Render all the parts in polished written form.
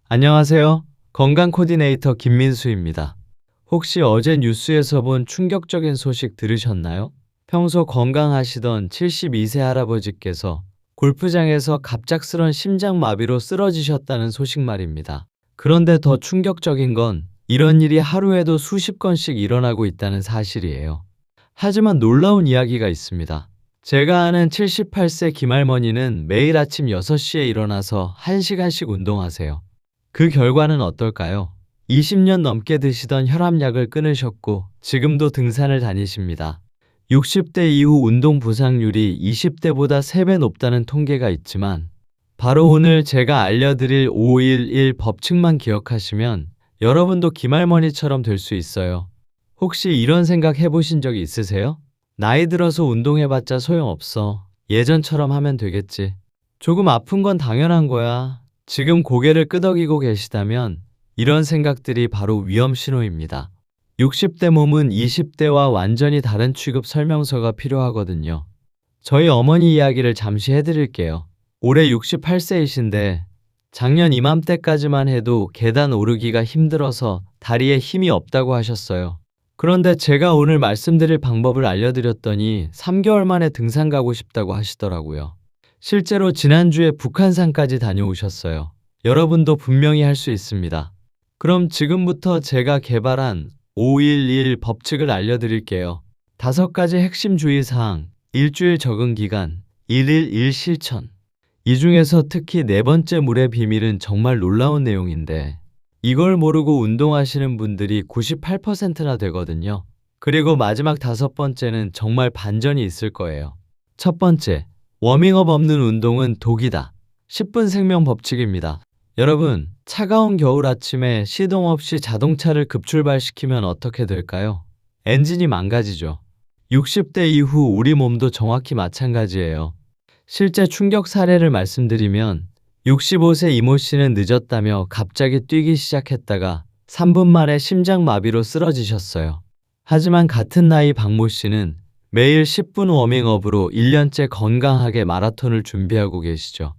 안녕하세요. 건강 코디네이터 김민수입니다. 혹시 어제 뉴스에서 본 충격적인 소식 들으셨나요? 평소 건강하시던 72세 할아버지께서 골프장에서 갑작스런 심장마비로 쓰러지셨다는 소식 말입니다. 그런데 더 충격적인 건 이런 일이 하루에도 수십 건씩 일어나고 있다는 사실이에요. 하지만 놀라운 이야기가 있습니다. 제가 아는 78세 김할머니는 매일 아침 6시에 일어나서 1시간씩 운동하세요. 그 결과는 어떨까요? 20년 넘게 드시던 혈압약을 끊으셨고 지금도 등산을 다니십니다. 60대 이후 운동 부상률이 20대보다 3배 높다는 통계가 있지만 바로 오늘 제가 알려드릴 511 법칙만 기억하시면 여러분도 김할머니처럼 될 수 있어요. 혹시 이런 생각 해보신 적이 있으세요? 나이 들어서 운동해봤자 소용없어. 예전처럼 하면 되겠지. 조금 아픈 건 당연한 거야. 지금 고개를 끄덕이고 계시다면 이런 생각들이 바로 위험 신호입니다. 60대 몸은 20대와 완전히 다른 취급 설명서가 필요하거든요. 저희 어머니 이야기를 잠시 해드릴게요. 올해 68세이신데 작년 이맘때까지만 해도 계단 오르기가 힘들어서 다리에 힘이 없다고 하셨어요. 그런데 제가 오늘 말씀드릴 방법을 알려드렸더니 3개월 만에 등산 가고 싶다고 하시더라고요. 실제로 지난주에 북한산까지 다녀오셨어요. 여러분도 분명히 할 수 있습니다. 그럼 지금부터 제가 개발한 511 법칙을 알려드릴게요. 5가지 핵심 주의사항, 일주일 적응 기간, 1일 1 실천. 이 중에서 특히 4번째 물의 비밀은 정말 놀라운 내용인데 이걸 모르고 운동하시는 분들이 98%나 되거든요. 그리고 마지막 5번째는 정말 반전이 있을 거예요. 첫 번째, 워밍업 없는 운동은 독이다. 10분 생명 법칙입니다. 여러분, 차가운 겨울 아침에 시동 없이 자동차를 급출발시키면 어떻게 될까요? 엔진이 망가지죠. 60대 이후 우리 몸도 정확히 마찬가지예요. 실제 충격 사례를 말씀드리면 65세 이모 씨는 늦었다며 갑자기 뛰기 시작했다가 3분 만에 심장마비로 쓰러지셨어요. 하지만 같은 나이 박모 씨는 매일 10분 워밍업으로 1년째 건강하게 마라톤을 준비하고 계시죠.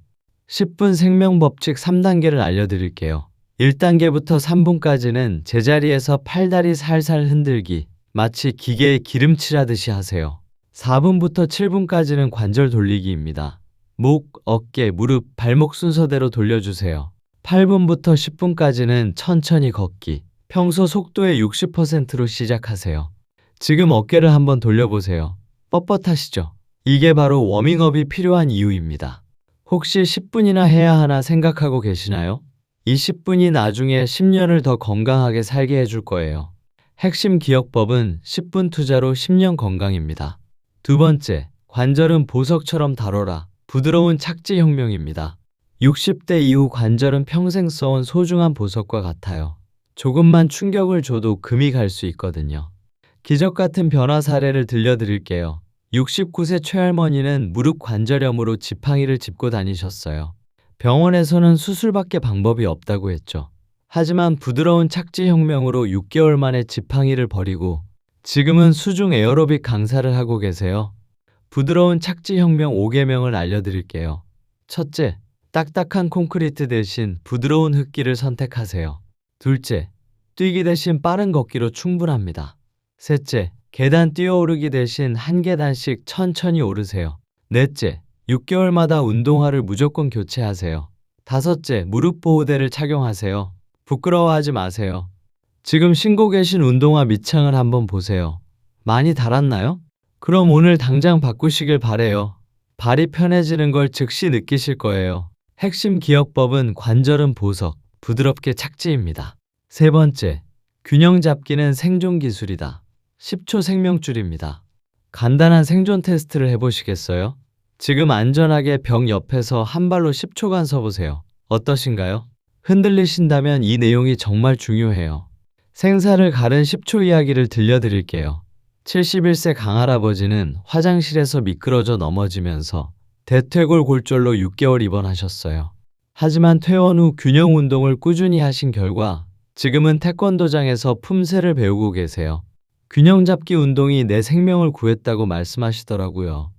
10분 생명법칙 3단계를 알려드릴게요. 1단계부터 3분까지는 제자리에서 팔다리 살살 흔들기, 마치 기계에 기름칠하듯이 하세요. 4분부터 7분까지는 관절 돌리기입니다. 목, 어깨, 무릎, 발목 순서대로 돌려주세요. 8분부터 10분까지는 천천히 걷기, 평소 속도의 60%로 시작하세요. 지금 어깨를 한번 돌려보세요. 뻣뻣하시죠? 이게 바로 워밍업이 필요한 이유입니다. 혹시 10분이나 해야 하나 생각하고 계시나요? 이 10분이 나중에 10년을 더 건강하게 살게 해줄 거예요. 핵심 기억법은 10분 투자로 10년 건강입니다. 두 번째, 관절은 보석처럼 다뤄라. 부드러운 착지 혁명입니다. 60대 이후 관절은 평생 써온 소중한 보석과 같아요. 조금만 충격을 줘도 금이 갈 수 있거든요. 기적 같은 변화 사례를 들려드릴게요. 69세 최할머니는 무릎 관절염으로 지팡이를 짚고 다니셨어요. 병원에서는 수술밖에 방법이 없다고 했죠. 하지만 부드러운 착지 혁명으로 6개월 만에 지팡이를 버리고 지금은 수중 에어로빅 강사를 하고 계세요. 부드러운 착지 혁명 5계명을 알려드릴게요. 첫째, 딱딱한 콘크리트 대신 부드러운 흙길을 선택하세요. 둘째, 뛰기 대신 빠른 걷기로 충분합니다. 셋째, 계단 뛰어오르기 대신 한 계단씩 천천히 오르세요. 넷째, 6개월마다 운동화를 무조건 교체하세요. 다섯째, 무릎 보호대를 착용하세요. 부끄러워하지 마세요. 지금 신고 계신 운동화 밑창을 한번 보세요. 많이 닳았나요? 그럼 오늘 당장 바꾸시길 바래요. 발이 편해지는 걸 즉시 느끼실 거예요. 핵심 기억법은 관절은 보석, 부드럽게 착지입니다. 세 번째, 균형 잡기는 생존 기술이다. 10초 생명줄입니다. 간단한 생존 테스트를 해보시겠어요? 지금 안전하게 벽 옆에서 한 발로 10초간 서보세요. 어떠신가요? 흔들리신다면 이 내용이 정말 중요해요. 생사를 가른 10초 이야기를 들려드릴게요. 71세 강할아버지는 화장실에서 미끄러져 넘어지면서 대퇴골 골절로 6개월 입원하셨어요. 하지만 퇴원 후 균형 운동을 꾸준히 하신 결과 지금은 태권도장에서 품새를 배우고 계세요. 균형 잡기 운동이 내 생명을 구했다고 말씀하시더라고요.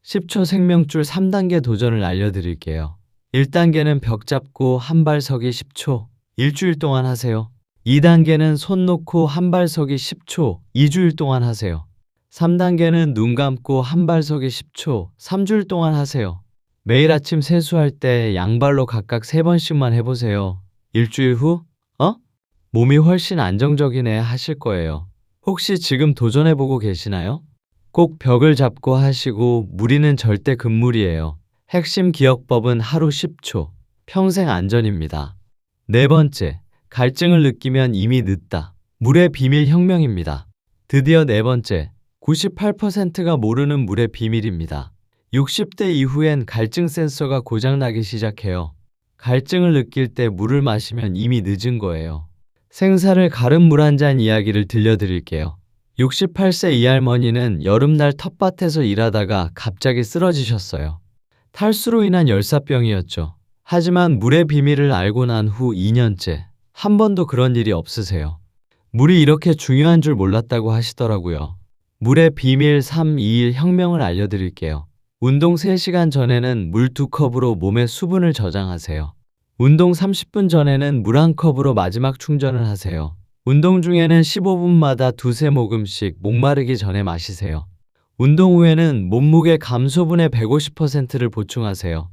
10초 생명줄 3단계 도전을 알려드릴게요. 1단계는 벽 잡고 한 발 서기 10초. 일주일 동안 하세요. 2단계는 손 놓고 한 발 서기 10초, 2주일 동안 하세요. 3단계는 눈 감고 한 발 서기 10초, 3주일 동안 하세요. 매일 아침 세수할 때 양발로 각각 3번씩만 해보세요. 일주일 후, 몸이 훨씬 안정적이네 하실 거예요. 혹시 지금 도전해보고 계시나요? 꼭 벽을 잡고 하시고 무리는 절대 금물이에요. 핵심 기억법은 하루 10초, 평생 안전입니다. 네 번째, 갈증을 느끼면 이미 늦다. 물의 비밀 혁명입니다. 드디어 네 번째, 98%가 모르는 물의 비밀입니다. 60대 이후엔 갈증 센서가 고장나기 시작해요. 갈증을 느낄 때 물을 마시면 이미 늦은 거예요. 생사를 가른 물 한 잔 이야기를 들려드릴게요. 68세 이 할머니는 여름날 텃밭에서 일하다가 갑자기 쓰러지셨어요. 탈수로 인한 열사병이었죠. 하지만 물의 비밀을 알고 난 후 2년째 한 번도 그런 일이 없으세요. 물이 이렇게 중요한 줄 몰랐다고 하시더라고요. 물의 비밀 321 혁명을 알려드릴게요. 운동 3시간 전에는 물 2컵으로 몸의 수분을 저장하세요. 운동 30분 전에는 물 1컵으로 마지막 충전을 하세요. 운동 중에는 15분마다 두세 모금씩 목마르기 전에 마시세요. 운동 후에는 몸무게 감소분의 150%를 보충하세요.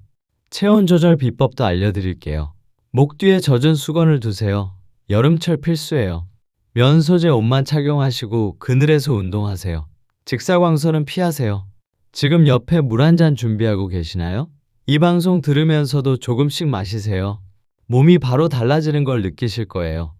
체온 조절 비법도 알려드릴게요. 목 뒤에 젖은 수건을 두세요. 여름철 필수예요. 면 소재 옷만 착용하시고 그늘에서 운동하세요. 직사광선은 피하세요. 지금 옆에 물 한 잔 준비하고 계시나요? 이 방송 들으면서도 조금씩 마시세요. 몸이 바로 달라지는 걸 느끼실 거예요.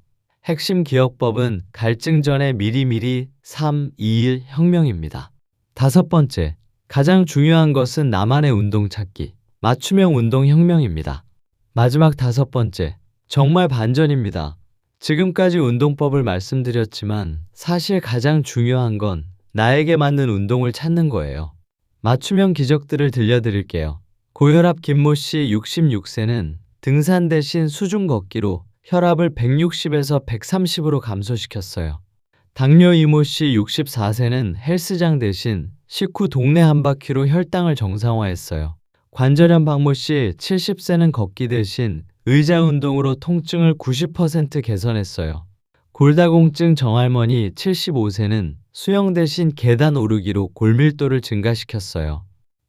핵심 기억법은 갈증 전에 미리미리 321 혁명입니다. 다섯 번째, 가장 중요한 것은 나만의 운동 찾기. 맞춤형 운동 혁명입니다. 마지막 다섯 번째, 정말 반전입니다. 지금까지 운동법을 말씀드렸지만 사실 가장 중요한 건 나에게 맞는 운동을 찾는 거예요. 맞춤형 기적들을 들려드릴게요. 고혈압 김모 씨 66세는 등산 대신 수중 걷기로 혈압을 160에서 130으로 감소시켰어요. 당뇨 이모 씨 64세는 헬스장 대신 식후 동네 한 바퀴로 혈당을 정상화했어요. 관절염 박모 씨 70세는 걷기 대신 의자 운동으로 통증을 90% 개선했어요. 골다공증 정할머니 75세는 수영 대신 계단 오르기로 골밀도를 증가시켰어요.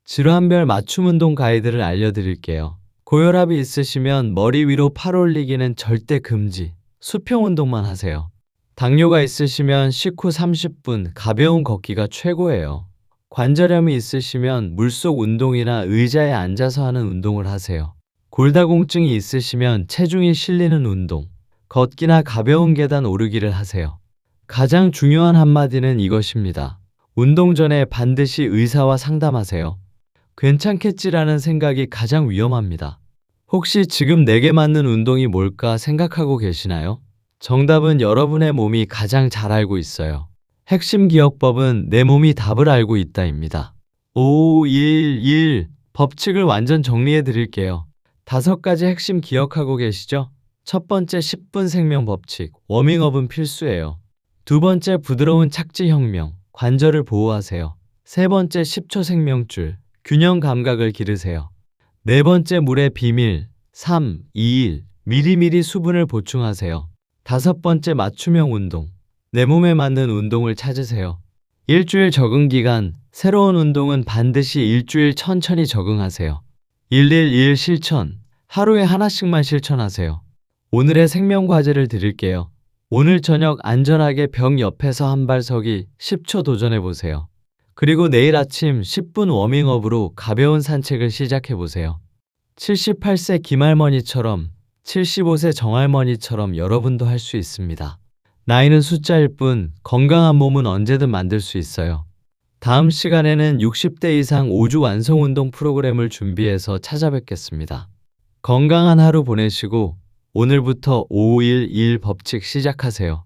질환별 맞춤 운동 가이드를 알려드릴게요. 고혈압이 있으시면 머리 위로 팔 올리기는 절대 금지. 수평 운동만 하세요. 당뇨가 있으시면 식후 30분 가벼운 걷기가 최고예요. 관절염이 있으시면 물속 운동이나 의자에 앉아서 하는 운동을 하세요. 골다공증이 있으시면 체중이 실리는 운동, 걷기나 가벼운 계단 오르기를 하세요. 가장 중요한 한마디는 이것입니다. 운동 전에 반드시 의사와 상담하세요. 괜찮겠지라는 생각이 가장 위험합니다. 혹시 지금 내게 맞는 운동이 뭘까 생각하고 계시나요? 정답은 여러분의 몸이 가장 잘 알고 있어요. 핵심 기억법은 내 몸이 답을 알고 있다입니다. 511 법칙을 완전 정리해 드릴게요. 5가지 핵심 기억하고 계시죠? 첫 번째 10분 생명 법칙, 워밍업은 필수예요. 두 번째 부드러운 착지 혁명, 관절을 보호하세요. 세 번째 10초 생명줄, 균형 감각을 기르세요. 네 번째 물의 비밀, 3, 2, 1, 미리미리 수분을 보충하세요. 다섯 번째 맞춤형 운동, 내 몸에 맞는 운동을 찾으세요. 일주일 적응 기간, 새로운 운동은 반드시 일주일 천천히 적응하세요. 111 실천, 하루에 하나씩만 실천하세요. 오늘의 생명 과제를 드릴게요. 오늘 저녁 안전하게 벽 옆에서 한 발 서기 10초 도전해보세요. 그리고 내일 아침 10분 워밍업으로 가벼운 산책을 시작해보세요. 78세 김할머니처럼 75세 정할머니처럼 여러분도 할 수 있습니다. 나이는 숫자일 뿐 건강한 몸은 언제든 만들 수 있어요. 다음 시간에는 60대 이상 5주 완성 운동 프로그램을 준비해서 찾아뵙겠습니다. 건강한 하루 보내시고 오늘부터 511 법칙 시작하세요.